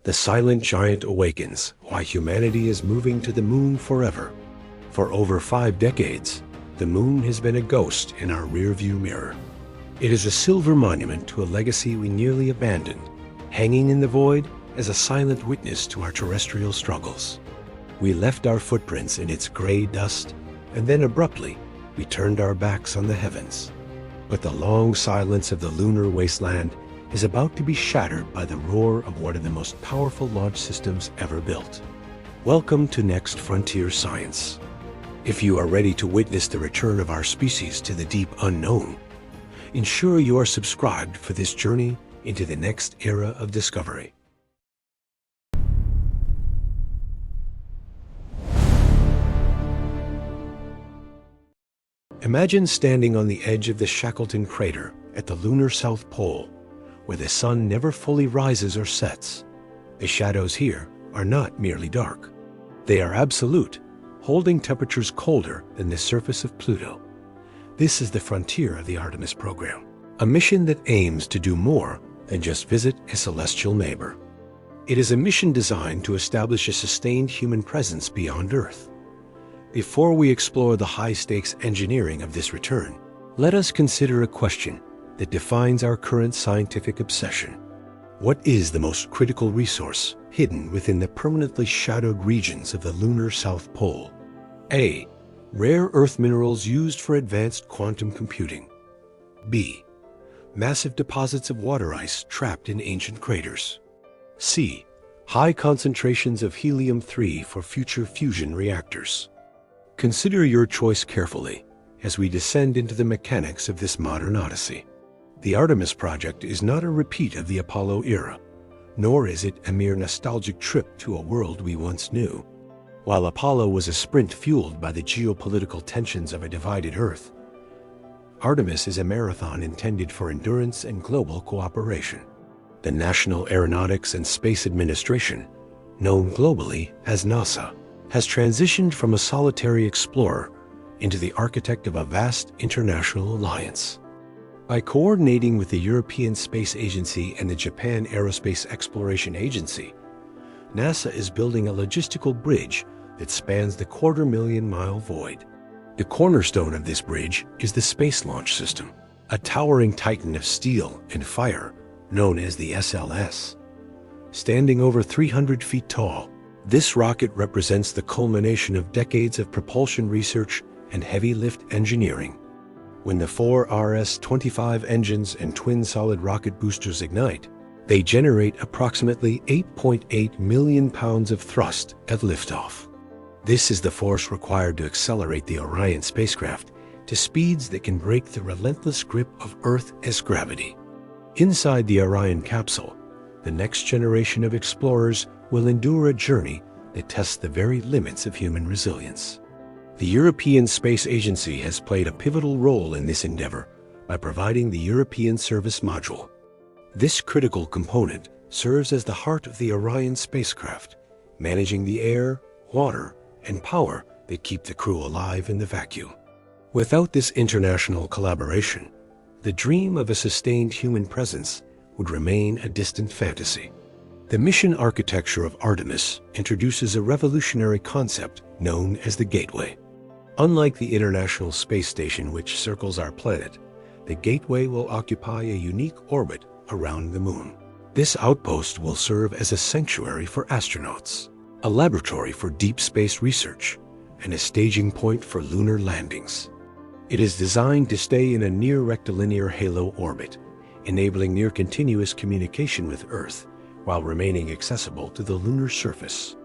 The silent giant awakens why humanity is moving to the moon forever. For over 5 decades, the moon has been a ghost in our rearview mirror. It is a silver monument to a legacy we nearly abandoned, hanging in the void as a silent witness to our terrestrial struggles. We left our footprints in its gray dust, and then abruptly, we turned our backs on the heavens. But the long silence of the lunar wasteland is about to be shattered by the roar of one of the most powerful launch systems ever built. Welcome to Next Frontier Science. If you are ready to witness the return of our species to the deep unknown, ensure you are subscribed for this journey into the next era of discovery. Imagine standing on the edge of the Shackleton crater at the lunar South Pole, where the sun never fully rises or sets. The shadows here are not merely dark. They are absolute, holding temperatures colder than the surface of Pluto. This is the frontier of the Artemis program, a mission that aims to do more than just visit a celestial neighbor. It is a mission designed to establish a sustained human presence beyond Earth. Before we explore the high-stakes engineering of this return, let us consider a question that defines our current scientific obsession. What is the most critical resource hidden within the permanently shadowed regions of the lunar South Pole? A. Rare earth minerals used for advanced quantum computing. B. Massive deposits of water ice trapped in ancient craters. C. High concentrations of helium-3 for future fusion reactors. Consider your choice carefully as we descend into the mechanics of this modern odyssey. The Artemis project is not a repeat of the Apollo era, nor is it a mere nostalgic trip to a world we once knew. While Apollo was a sprint fueled by the geopolitical tensions of a divided Earth, Artemis is a marathon intended for endurance and global cooperation. The National Aeronautics and Space Administration, known globally as NASA, has transitioned from a solitary explorer into the architect of a vast international alliance. By coordinating with the European Space Agency and the Japan Aerospace Exploration Agency, NASA is building a logistical bridge that spans the 250,000-mile void. The cornerstone of this bridge is the Space Launch System, a towering titan of steel and fire known as the SLS. Standing over 300 feet tall, this rocket represents the culmination of decades of propulsion research and heavy-lift engineering. When the 4 RS-25 engines and twin solid rocket boosters ignite, they generate approximately 8.8 million pounds of thrust at liftoff. This is the force required to accelerate the Orion spacecraft to speeds that can break the relentless grip of Earth as gravity. Inside the Orion capsule, the next generation of explorers will endure a journey that tests the very limits of human resilience. The European Space Agency has played a pivotal role in this endeavor by providing the European Service Module. This critical component serves as the heart of the Orion spacecraft, managing the air, water, and power that keep the crew alive in the vacuum. Without this international collaboration, the dream of a sustained human presence would remain a distant fantasy. The mission architecture of Artemis introduces a revolutionary concept known as the Gateway. Unlike the International Space Station, which circles our planet, the Gateway will occupy a unique orbit around the Moon. This outpost will serve as a sanctuary for astronauts, a laboratory for deep space research, and a staging point for lunar landings. It is designed to stay in a near rectilinear halo orbit, enabling near-continuous communication with Earth while remaining accessible to the lunar surface.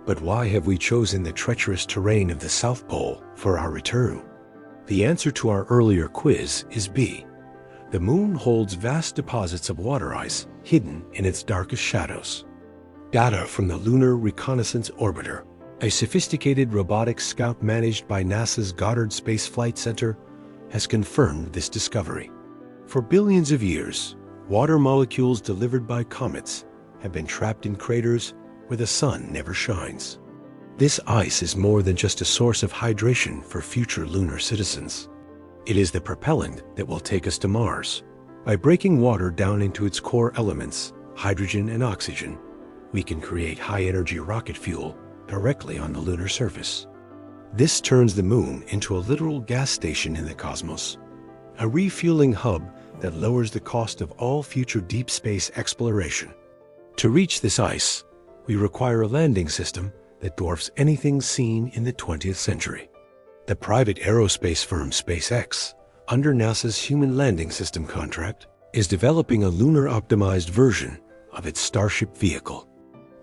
But why have we chosen the treacherous terrain of the South Pole for our return? The answer to our earlier quiz is B. The Moon holds vast deposits of water ice hidden in its darkest shadows. Data from the Lunar Reconnaissance Orbiter, a sophisticated robotic scout managed by NASA's Goddard Space Flight Center, has confirmed this discovery. For billions of years, water molecules delivered by comets have been trapped in craters where the sun never shines. This ice is more than just a source of hydration for future lunar citizens. It is the propellant that will take us to Mars. By breaking water down into its core elements, hydrogen and oxygen, we can create high-energy rocket fuel directly on the lunar surface. This turns the moon into a literal gas station in the cosmos, a refueling hub that lowers the cost of all future deep space exploration. To reach this ice, we require a landing system that dwarfs anything seen in the 20th century. The private aerospace firm SpaceX, under NASA's Human Landing System contract, is developing a lunar-optimized version of its Starship vehicle.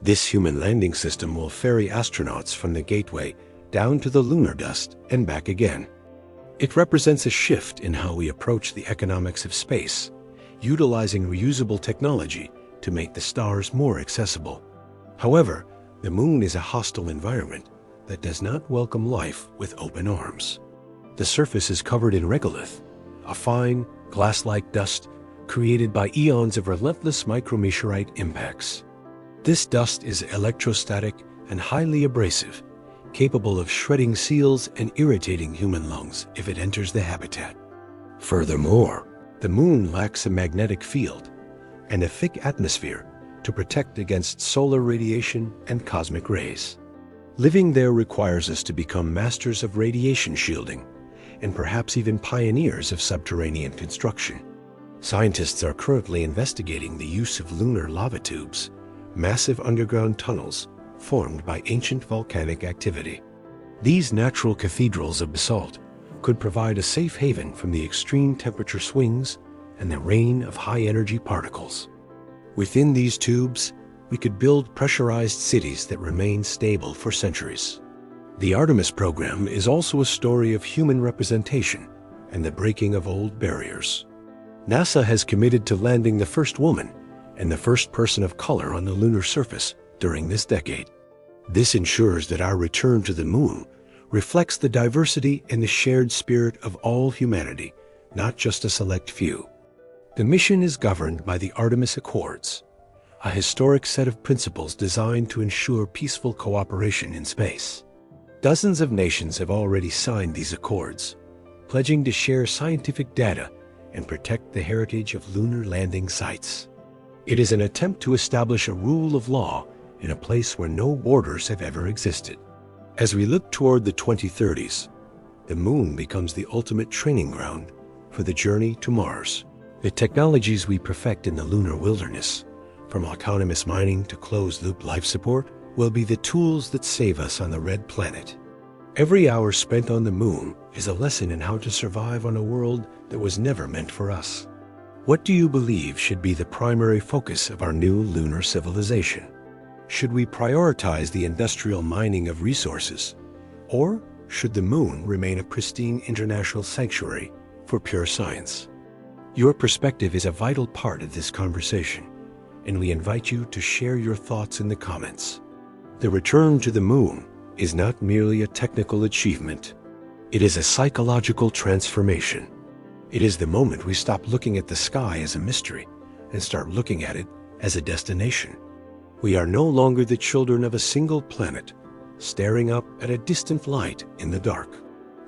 This human landing system will ferry astronauts from the gateway down to the lunar dust and back again. It represents a shift in how we approach the economics of space, utilizing reusable technology to make the stars more accessible. However, the moon is a hostile environment that does not welcome life with open arms. The surface is covered in regolith, a fine, glass-like dust created by eons of relentless micrometeorite impacts. This dust is electrostatic and highly abrasive, capable of shredding seals and irritating human lungs if it enters the habitat. Furthermore, the moon lacks a magnetic field and a thick atmosphere to protect against solar radiation and cosmic rays. Living there requires us to become masters of radiation shielding and perhaps even pioneers of subterranean construction. Scientists are currently investigating the use of lunar lava tubes, massive underground tunnels formed by ancient volcanic activity. These natural cathedrals of basalt could provide a safe haven from the extreme temperature swings and the rain of high-energy particles. Within these tubes, we could build pressurized cities that remain stable for centuries. The Artemis program is also a story of human representation and the breaking of old barriers. NASA has committed to landing the first woman and the first person of color on the lunar surface during this decade. This ensures that our return to the moon reflects the diversity and the shared spirit of all humanity, not just a select few. The mission is governed by the Artemis Accords, a historic set of principles designed to ensure peaceful cooperation in space. Dozens of nations have already signed these accords, pledging to share scientific data and protect the heritage of lunar landing sites. It is an attempt to establish a rule of law in a place where no borders have ever existed. As we look toward the 2030s, the moon becomes the ultimate training ground for the journey to Mars. The technologies we perfect in the lunar wilderness, from autonomous mining to closed-loop life support, will be the tools that save us on the red planet. Every hour spent on the moon is a lesson in how to survive on a world that was never meant for us. What do you believe should be the primary focus of our new lunar civilization? Should we prioritize the industrial mining of resources, or should the moon remain a pristine international sanctuary for pure science? Your perspective is a vital part of this conversation, and we invite you to share your thoughts in the comments. The return to the moon is not merely a technical achievement. It is a psychological transformation. It is the moment we stop looking at the sky as a mystery and start looking at it as a destination. We are no longer the children of a single planet, staring up at a distant light in the dark.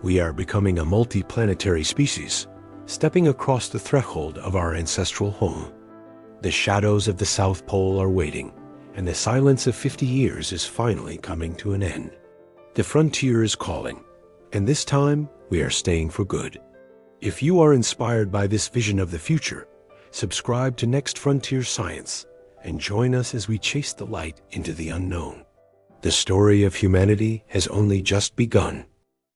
We are becoming a multi-planetary species, stepping across the threshold of our ancestral home. The shadows of the South Pole are waiting, and the silence of 50 years is finally coming to an end. The frontier is calling, and this time we are staying for good. If you are inspired by this vision of the future, subscribe to Next Frontier Science and join us as we chase the light into the unknown. The story of humanity has only just begun.